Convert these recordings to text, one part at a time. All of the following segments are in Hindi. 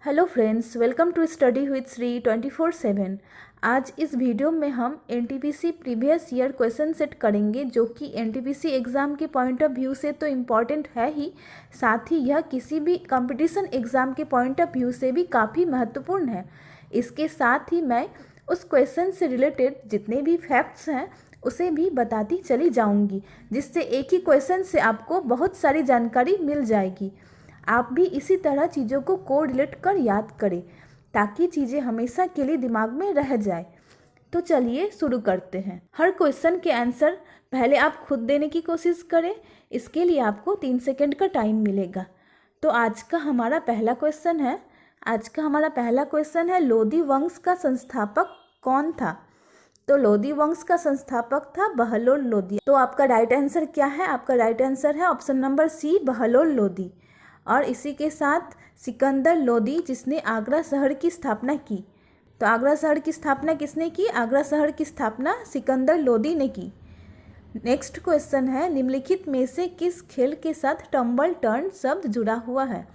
Hello friends, welcome to study with Shri 24/7। आज इस वीडियो में हम NTPC previous year question set करेंगे, जो कि एनटीपीसी एग्ज़ाम के पॉइंट ऑफ व्यू से तो इम्पॉर्टेंट है ही, साथ ही यह किसी भी कंपटीशन एग्ज़ाम के पॉइंट ऑफ व्यू से भी काफ़ी महत्वपूर्ण है। इसके साथ ही मैं उस क्वेश्चन से रिलेटेड जितने भी फैक्ट्स हैं उसे भी बताती चली जाऊँगी, जिससे एक ही क्वेश्चन से आपको बहुत सारी जानकारी मिल जाएगी। आप भी इसी तरह चीज़ों को कोरिलेट कर याद करें ताकि चीज़ें हमेशा के लिए दिमाग में रह जाए। तो चलिए शुरू करते हैं। हर क्वेश्चन के आंसर पहले आप खुद देने की कोशिश करें। इसके लिए आपको 3 सेकंड का टाइम मिलेगा। तो आज का हमारा पहला क्वेश्चन है लोदी वंश का संस्थापक कौन था? तो लोदी वंश का संस्थापक था बहलोल लोदी। तो आपका राइट आंसर क्या है? आपका राइट आंसर है option number C, Bahlol Lodi. और इसी के साथ सिकंदर लोदी, जिसने आगरा शहर की स्थापना की। तो आगरा शहर की स्थापना किसने की? आगरा शहर की स्थापना सिकंदर लोदी ने की। नेक्स्ट क्वेश्चन है निम्नलिखित में से किस खेल के साथ टम्बल टर्न शब्द जुड़ा हुआ है?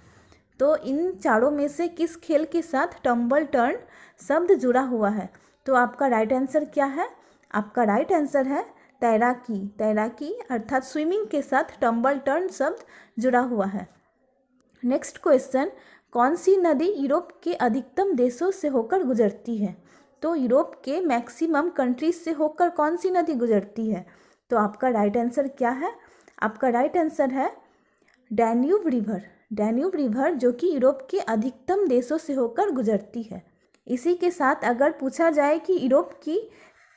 तो इन चारों में से किस खेल के साथ टम्बल टर्न शब्द जुड़ा हुआ है? तो आपका राइट आंसर क्या है? आपका राइट आंसर है तैराकी। तैराकी अर्थात स्विमिंग के साथ टम्बल टर्न शब्द जुड़ा हुआ है। नेक्स्ट क्वेश्चन, कौन सी नदी यूरोप के अधिकतम देशों से होकर गुजरती है? तो यूरोप के मैक्सिमम कंट्रीज से होकर कौन सी नदी गुजरती है? तो आपका राइट आंसर क्या है? आपका राइट आंसर है डैन्यूब रिवर। डैन्यूब रिवर जो कि यूरोप के अधिकतम देशों से होकर गुजरती है। इसी के साथ अगर पूछा जाए कि यूरोप की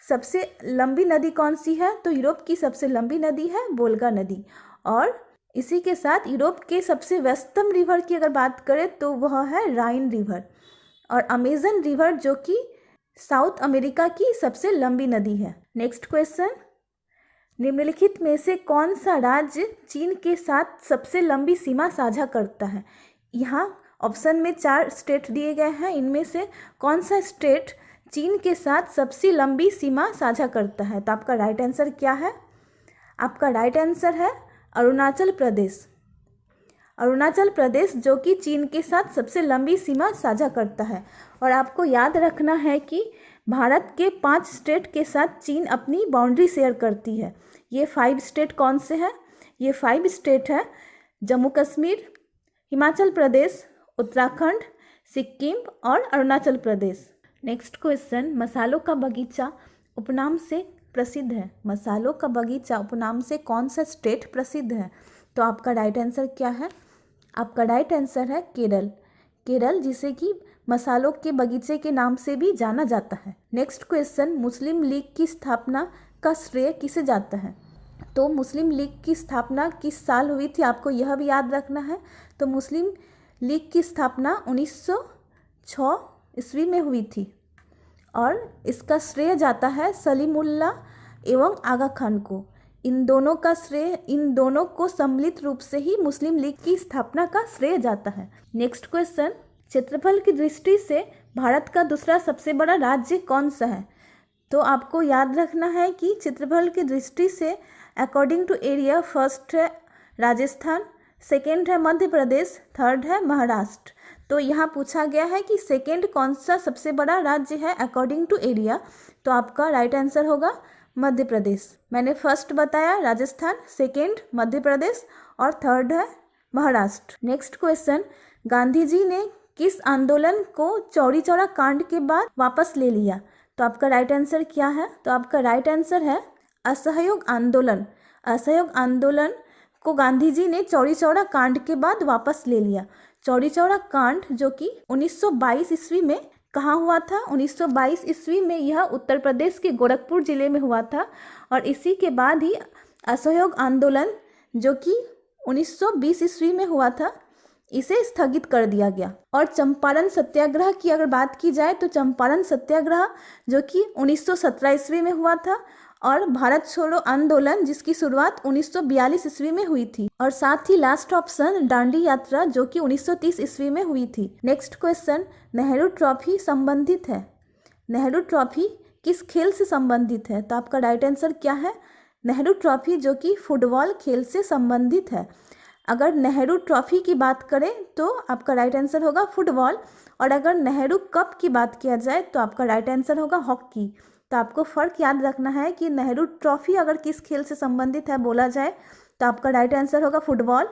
सबसे लंबी नदी कौन सी है, तो यूरोप की सबसे लंबी नदी है वोल्गा नदी। और इसी के साथ यूरोप के सबसे व्यस्तम रिवर की अगर बात करें तो वह है राइन रिवर। और अमेजन रिवर जो कि साउथ अमेरिका की सबसे लंबी नदी है। नेक्स्ट क्वेश्चन, निम्नलिखित में से कौन सा राज्य चीन के साथ सबसे लंबी सीमा साझा करता है? यहाँ ऑप्शन में 4 स्टेट दिए गए हैं। इनमें से कौन सा स्टेट चीन के साथ सबसे लंबी सीमा साझा करता है? तो आपका राइट आंसर क्या है? आपका राइट आंसर है अरुणाचल प्रदेश। अरुणाचल प्रदेश जो कि चीन के साथ सबसे लंबी सीमा साझा करता है। और आपको याद रखना है कि भारत के 5 स्टेट के साथ चीन अपनी बाउंड्री शेयर करती है। ये 5 स्टेट कौन से हैं? ये 5 स्टेट है जम्मू कश्मीर, हिमाचल प्रदेश, उत्तराखंड, सिक्किम और अरुणाचल प्रदेश। नेक्स्ट क्वेश्चन, मसालों का बगीचा उपनाम से प्रसिद्ध है। मसालों का बगीचा उपनाम से कौन सा स्टेट प्रसिद्ध है? तो आपका राइट आंसर क्या है? आपका राइट आंसर है केरल। केरल जिसे कि मसालों के बगीचे के नाम से भी जाना जाता है। नेक्स्ट क्वेश्चन, मुस्लिम लीग की स्थापना का श्रेय किसे जाता है? तो मुस्लिम लीग की स्थापना किस साल हुई थी? आपको यह भी याद रखना है। तो मुस्लिम लीग की स्थापना 1906 ईस्वी में हुई थी और इसका श्रेय जाता है सलीमुल्लाह एवं आगा खान को। इन दोनों को सम्मिलित रूप से ही मुस्लिम लीग की स्थापना का श्रेय जाता है। नेक्स्ट क्वेश्चन, क्षेत्रफल की दृष्टि से भारत का दूसरा सबसे बड़ा राज्य कौन सा है? तो आपको याद रखना है कि क्षेत्रफल की दृष्टि से अकॉर्डिंग टू एरिया फर्स्ट है राजस्थान, सेकेंड है मध्य प्रदेश, थर्ड है महाराष्ट्र। तो यहाँ पूछा गया है कि सेकेंड कौन सा सबसे बड़ा राज्य है अकॉर्डिंग टू एरिया? तो आपका राइट आंसर होगा मध्य प्रदेश। मैंने फर्स्ट बताया राजस्थान, सेकेंड मध्य प्रदेश और थर्ड है महाराष्ट्र। नेक्स्ट क्वेश्चन, गांधी जी ने किस आंदोलन को चौरी चौरा कांड के बाद वापस ले लिया? तो आपका राइट आंसर क्या है? तो आपका राइट आंसर है असहयोग आंदोलन। असहयोग आंदोलन को गांधी जी ने चौरी चौरा कांड के बाद वापस ले लिया। चौरी चौरा कांड जो कि 1922 ईस्वी में कहाँ हुआ था? 1922 ईस्वी में यह उत्तर प्रदेश के गोरखपुर जिले में हुआ था। और इसी के बाद ही असहयोग आंदोलन जो कि 1920 ईस्वी में हुआ था, इसे स्थगित कर दिया गया। और चंपारण सत्याग्रह की अगर बात की जाए तो चंपारण सत्याग्रह जो कि 1917 ईस्वी में हुआ था। और भारत छोड़ो आंदोलन जिसकी शुरुआत 1942 ईस्वी में हुई थी। और साथ ही लास्ट ऑप्शन दांडी यात्रा जो कि 1930 ईस्वी में हुई थी। नेक्स्ट क्वेश्चन, नेहरू ट्रॉफी संबंधित है। नेहरू ट्रॉफी किस खेल से संबंधित है? तो आपका राइट आंसर क्या है? नेहरू ट्रॉफी जो कि फुटबॉल खेल से संबंधित है। अगर नेहरू ट्रॉफी की बात करें तो आपका राइट आंसर होगा फुटबॉल, और अगर नेहरू कप की बात किया जाए तो आपका राइट आंसर होगा हॉकी। तो आपको फ़र्क याद रखना है कि नेहरू ट्रॉफी अगर किस खेल से संबंधित है बोला जाए तो आपका राइट आंसर होगा फुटबॉल,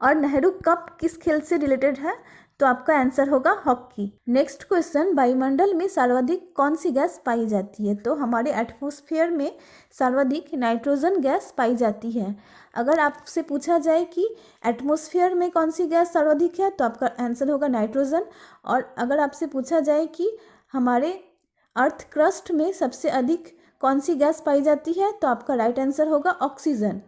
और नेहरू कप किस खेल से रिलेटेड है तो आपका आंसर होगा हॉकी। नेक्स्ट क्वेश्चन, वायुमंडल में सर्वाधिक कौन सी गैस पाई जाती है? तो हमारे एटमॉस्फेयर में सर्वाधिक नाइट्रोजन गैस पाई जाती है। अगर आपसे पूछा जाए कि एटमॉस्फेयर में कौन सी गैस सर्वाधिक है तो आपका आंसर होगा नाइट्रोजन, और अगर आपसे पूछा जाए कि हमारे अर्थ क्रस्ट में सबसे अधिक कौन सी गैस पाई जाती है तो आपका राइट आंसर होगा ऑक्सीजन।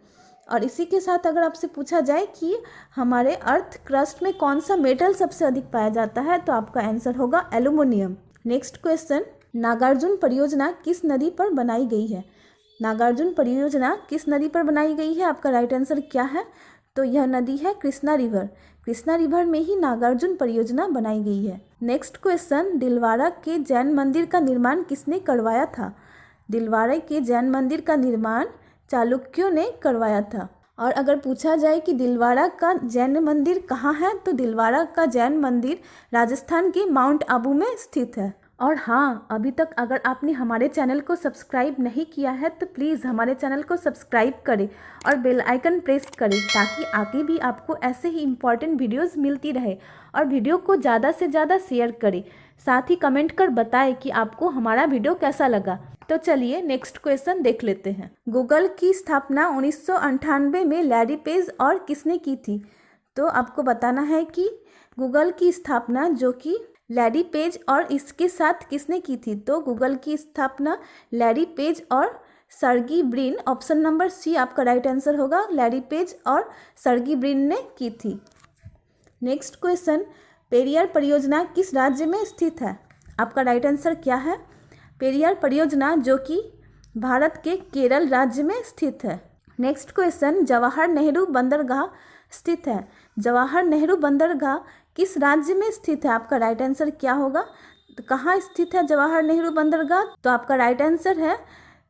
और इसी के साथ अगर आपसे पूछा जाए कि हमारे अर्थ क्रस्ट में कौन सा मेटल सबसे अधिक पाया जाता है तो आपका आंसर होगा एल्यूमिनियम। नेक्स्ट क्वेश्चन, नागार्जुन परियोजना किस नदी पर बनाई गई है? नागार्जुन परियोजना किस नदी पर बनाई गई है? आपका राइट आंसर क्या है? तो यह नदी है कृष्णा रिवर। कृष्णा रिवर में ही नागार्जुन परियोजना बनाई गई है। नेक्स्ट क्वेश्चन, दिलवाड़ा के जैन मंदिर का निर्माण किसने करवाया था? दिलवाड़ा के जैन मंदिर का निर्माण चालुक्यों ने करवाया था। और अगर पूछा जाए कि दिलवाड़ा का जैन मंदिर कहाँ है तो दिलवाड़ा का जैन मंदिर राजस्थान के माउंट आबू में स्थित है। और हाँ, अभी तक अगर आपने हमारे चैनल को सब्सक्राइब नहीं किया है तो प्लीज़ हमारे चैनल को सब्सक्राइब करें और बेल आइकन प्रेस करें ताकि आगे भी आपको ऐसे ही इम्पॉर्टेंट वीडियोस मिलती रहे। और वीडियो को ज़्यादा से ज़्यादा शेयर करें, साथ ही कमेंट कर बताएं कि आपको हमारा वीडियो कैसा लगा। तो चलिए नेक्स्ट क्वेश्चन देख लेते हैं। गूगल की स्थापना 1998 में लैरी पेज और किसने की थी? तो आपको बताना है कि गूगल की स्थापना जो कि लैरी पेज और इसके साथ किसने की थी? तो गूगल की स्थापना लैरी पेज और Sergey Brin, option number C आपका राइट आंसर होगा, लैरी पेज और सर्गी ब्रिन ने की थी। नेक्स्ट क्वेश्चन, पेरियार परियोजना किस राज्य में स्थित है? आपका राइट आंसर क्या है? पेरियार परियोजना जो कि भारत के केरल राज्य में स्थित है। नेक्स्ट क्वेश्चन, जवाहर नेहरू बंदरगाह स्थित है। जवाहर नेहरू बंदरगाह किस राज्य में स्थित है? आपका राइट आंसर क्या होगा? तो कहाँ स्थित है जवाहर नेहरू बंदरगाह? तो आपका राइट आंसर है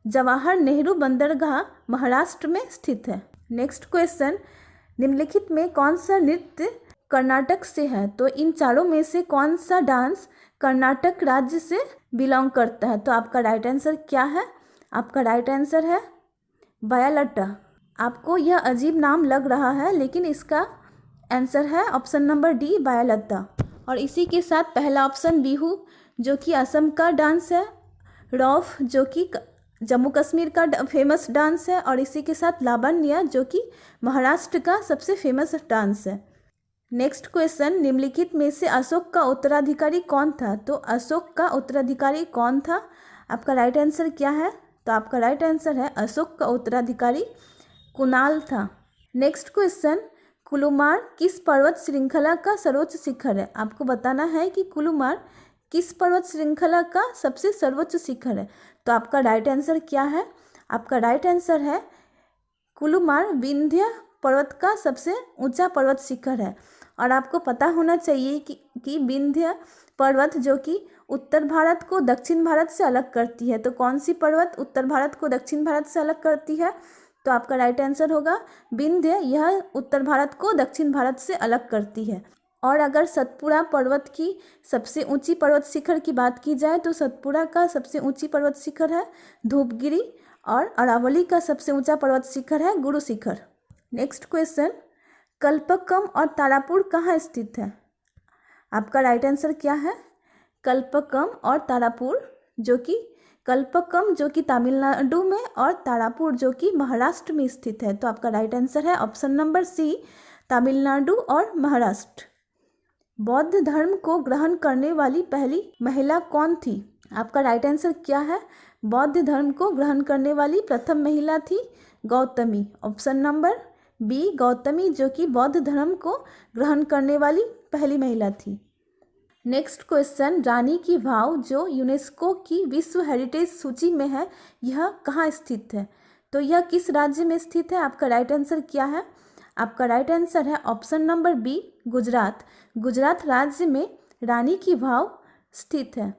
जवाहर नेहरू बंदरगाह महाराष्ट्र में स्थित है। नेक्स्ट क्वेश्चन, निम्नलिखित में कौन सा नृत्य कर्नाटक से है? तो इन चारों में से कौन सा डांस कर्नाटक राज्य से बिलोंग करता है? तो आपका राइट आंसर क्या है? आपका राइट आंसर है बायालट्टा। आपको यह अजीब नाम लग रहा है लेकिन इसका आंसर है ऑप्शन नंबर डी बायालट्टा। और इसी के साथ पहला ऑप्शन बिहू जो कि असम का डांस है, रौफ जो कि जम्मू कश्मीर का फेमस डांस है, और इसी के साथ लावण्य जो कि महाराष्ट्र का सबसे फेमस डांस है। नेक्स्ट क्वेश्चन, निम्नलिखित में से अशोक का उत्तराधिकारी कौन था? तो अशोक का उत्तराधिकारी कौन था? आपका राइट आंसर क्या है? तो आपका राइट आंसर है अशोक का उत्तराधिकारी कुणाल था। नेक्स्ट क्वेश्चन, कुलुमार किस पर्वत श्रृंखला का सर्वोच्च शिखर है? आपको बताना है कि कुलुमार किस पर्वत श्रृंखला का सबसे सर्वोच्च शिखर है। तो आपका राइट आंसर क्या है? आपका राइट आंसर है कुलुमार विंध्य पर्वत का सबसे ऊंचा पर्वत शिखर है। और आपको पता होना चाहिए कि विंध्य पर्वत जो कि उत्तर भारत को दक्षिण भारत से अलग करती है। तो कौन सी पर्वत उत्तर भारत को दक्षिण भारत से अलग करती है? तो आपका राइट आंसर होगा विंध्य, यह उत्तर भारत को दक्षिण भारत से अलग करती है। और अगर सतपुड़ा पर्वत की सबसे ऊंची पर्वत शिखर की बात की जाए तो सतपुड़ा का सबसे ऊंची पर्वत शिखर है धूपगिरी, और अरावली का सबसे ऊंचा पर्वत शिखर है गुरु शिखर। नेक्स्ट क्वेश्चन, कल्पक्कम और तारापुर कहाँ स्थित है? आपका राइट आंसर क्या है? कल्पक्कम और तारापुर जो कि कल्पक्कम जो कि तमिलनाडु में और तारापुर जो कि महाराष्ट्र में स्थित है। तो आपका राइट आंसर है ऑप्शन नंबर सी तमिलनाडु और महाराष्ट्र। बौद्ध धर्म को ग्रहण करने वाली पहली महिला कौन थी? आपका राइट आंसर क्या है? बौद्ध धर्म को ग्रहण करने वाली प्रथम महिला थी Gautami, option number B Gautami जो कि बौद्ध धर्म को ग्रहण करने वाली पहली महिला थी। नेक्स्ट क्वेश्चन, रानी की वाव जो यूनेस्को की विश्व हेरिटेज सूची में है यह कहाँ स्थित है? तो यह किस राज्य में स्थित है? आपका राइट आंसर क्या है? आपका राइट आंसर है option number B Gujarat. Gujarat राज्य में रानी की वाव स्थित है।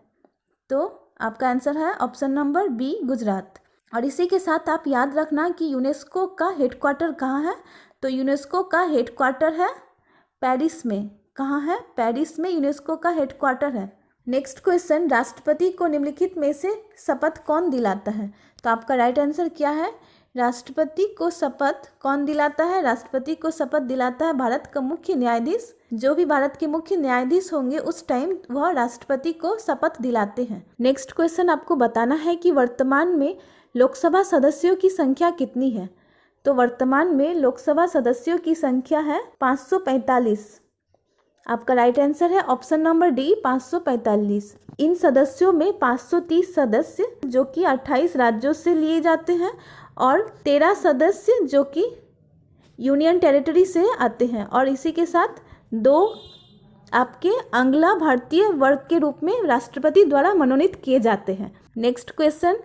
तो आपका आंसर है ऑप्शन नंबर बी गुजरात। और इसी के साथ आप याद रखना कि यूनेस्को का हेडक्वार्टर कहाँ है? तो यूनेस्को का हेडक्वार्टर है पेरिस में। कहाँ है? पेरिस में यूनेस्को का हेडक्वार्टर है। नेक्स्ट क्वेश्चन, राष्ट्रपति को निम्नलिखित में से शपथ कौन दिलाता है? तो आपका राइट आंसर क्या है? राष्ट्रपति को शपथ कौन दिलाता है? राष्ट्रपति को शपथ दिलाता है भारत का मुख्य न्यायाधीश। जो भी भारत के मुख्य न्यायाधीश होंगे उस टाइम वह राष्ट्रपति को शपथ दिलाते हैं। नेक्स्ट क्वेश्चन, आपको बताना है कि वर्तमान में लोकसभा सदस्यों की संख्या कितनी है? तो वर्तमान में लोकसभा सदस्यों की संख्या है 545। आपका राइट आंसर है ऑप्शन नंबर डी 545। इन सदस्यों में 530 सदस्य जो कि 28 राज्यों से लिए जाते हैं और 13 सदस्य जो कि यूनियन टेरिटरी से आते हैं, और इसी के साथ 2 आपके अंगला भारतीय वर्ग के रूप में राष्ट्रपति द्वारा मनोनीत किए जाते हैं। नेक्स्ट क्वेश्चन,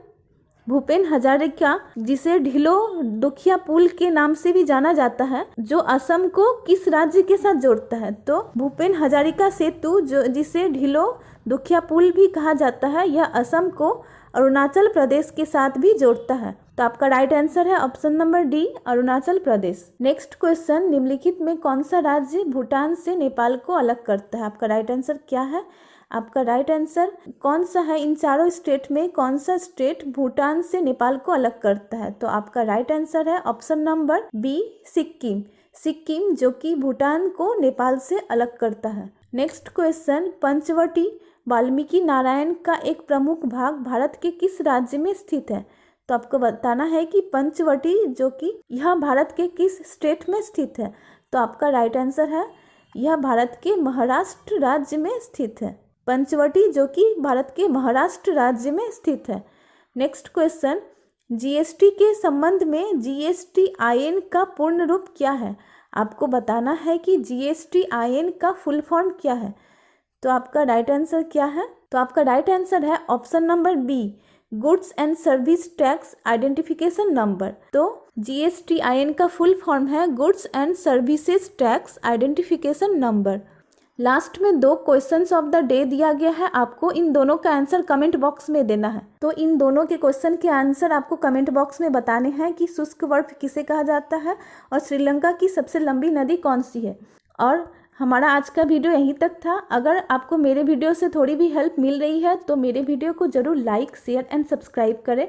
भूपेन हजारिका, जिसे ढिलो दुखिया पुल के नाम से भी जाना जाता है, जो असम को किस राज्य के साथ जोड़ता है? तो भूपेन हजारिका सेतु जो जिसे ढिलो दुखिया पुल भी कहा जाता है, यह असम को अरुणाचल प्रदेश के साथ भी जोड़ता है। तो आपका राइट आंसर है option number D Arunachal Pradesh. Next question, निम्नलिखित में कौन सा राज्य भूटान से नेपाल को अलग करता है? आपका राइट आंसर क्या है? आपका राइट आंसर कौन सा है? इन चारों स्टेट में कौन सा स्टेट भूटान से नेपाल को अलग करता है? तो आपका राइट आंसर है option number B Sikkim. Sikkim जो कि भूटान को नेपाल से अलग करता है। नेक्स्ट क्वेश्चन, पंचवटी वाल्मीकि नारायण का एक प्रमुख भाग भारत के किस राज्य में स्थित है? तो आपको बताना है कि पंचवटी जो कि यह भारत के किस स्टेट में स्थित है? तो आपका राइट आंसर है यह भारत के महाराष्ट्र राज्य में स्थित है। पंचवटी जो कि भारत के महाराष्ट्र राज्य में स्थित है। नेक्स्ट क्वेश्चन, जीएसटी के संबंध में जीएसटीआईएन का पूर्ण रूप क्या है? आपको बताना है कि जीएसटीआईएन का फुल फॉर्म क्या है। तो आपका राइट आंसर क्या है? तो आपका राइट आंसर है option number B goods and service tax identification number. तो जीएसटीआईएन का फुल फॉर्म है goods and services tax identification number. Last में 2 क्वेश्चंस ऑफ द डे दिया गया है, आपको इन दोनों का आंसर कमेंट बॉक्स में देना है। तो इन दोनों के क्वेश्चन के आंसर आपको कमेंट बॉक्स में बताने हैं कि शुष्क बर्फ किसे कहा जाता है और श्रीलंका की सबसे लंबी नदी कौन सी है। और हमारा आज का वीडियो यहीं तक था। अगर आपको मेरे वीडियो से थोड़ी भी हेल्प मिल रही है तो मेरे वीडियो को ज़रूर लाइक शेयर एंड सब्सक्राइब करें।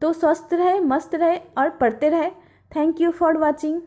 तो स्वस्थ रहे, मस्त रहे और पढ़ते रहे। Thank you for watching.